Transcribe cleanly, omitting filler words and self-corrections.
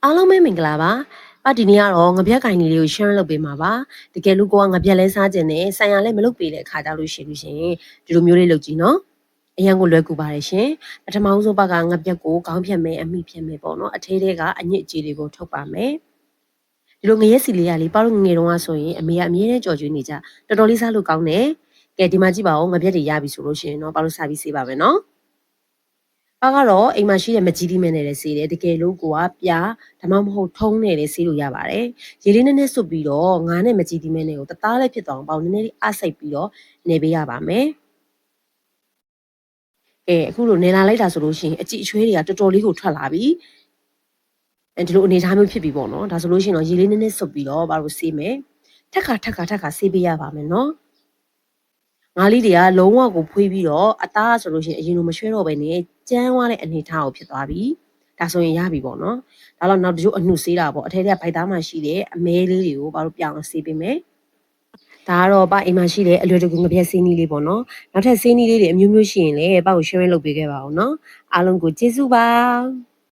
အားလုံးပဲမင်္ဂလာပါဒီနေ့ကတော့ငပြက်ကင်လေးကို share လုပ်ပေးမှာပါတကယ်လို့ကိုကငပြက်လဲစားခြင်းနဲ့ဆိုင်ရလဲမလုပ်ပေးတဲ့ခါကြလို့ရှိလို့ရှင်ဒီလိုမျိုးလေးလုပ်ကြည့်နော်အရင်ကလွယ်ကူပါတယ်ရှင်ပထမဆုံးဘက်ကငပြက်ကိုခေါင်းဖြတ်မယ်အမိဖြတ်မယ်ပေါ့နော်အထဲထဲကအညစ်အကြေးတွေကိုထုတ်ပါမယ်ဒီလိုငရဲစီလေးရလေးပေါ့လို့ငငယ်တုန်းကဆိုရင်အမေကအမြဲတမ်းကြော်ကျွေးနေကြတော်တော်လေးစားလို့ကောင်းတယ်ကဲဒီမှာကြည့်ပါဦးငပြက်တွေရပြီဆိုလို့ရှိရင်တော့ပေါ့လို့စားပြီးစေးပါမယ်နော်ကတော့အိမ်မှာရှိတဲ့မကြီးသီးမဲနဲ့လည်းဆေးတယ်တကယ်လို့ကိုကပြားဒါမှမဟုတ်ထုံးနဲ့လည်းဆေးလို့ရပါတယ်ရေလေးနည်းနည်းစွတ်ပြီးတော့ငါးနဲ့မကြီးသီးမဲနဲ့ကိုတသားလေးဖြစ်သွားအောင်ပေါ့နည်းနည်းလေးအဆိပ်ပြီးတော့နေပေးရပါမယ်အခုလိုနေလာလိုက်တာဆိုလို့ရှိရင်အကြည့်အချွေးတွေကတော်တော်လေးကိုထွက်လာပြီဒီလိုအနေထားမျိုးဖြစ်ပြီပေါ့နော်ဒါဆိုလို့ရှိရင်တော့ရေလေးနည်းနည်းစွတ်ပြီးတော့ဘာလို့ဆေးမယ်ထက်ခါဆေးပေးရပါမယ်နော်ငါးလေးတွေကလုံးဝကိုဖွေးပြီးတော့အသားဆိုလို့ရှိရင်အရင်လိုမရွှဲတော့ဘဲနဲ့ကျန်းသွားတဲ့အနေထားကိုဖြစ်သွားပြီဒါဆိုရင်ရပြီပေါ့နော်ဒါတော့နောက်တချို့အနှုတ်ဆေးတာပေါ့အထဲထဲကဗိုက်သားမှရှိတဲ့အမဲလေးတွေကိုဘာလို့ပြောင်းအောင်ဆေးပေးမယ်ဒါကတော့အိမ်မှာရှိတဲ့အလွယ်တကူငပြက်ဆေးနည်းလေးပေါ့နော်နောက်ထပ်ဆေးနည်းလေးတွေအမျိုးမျိုးရှိရင်လည်းကို share လုပ်ပေးခဲ့ပါဦးနော်အားလုံးကိုကျေးဇူးပါ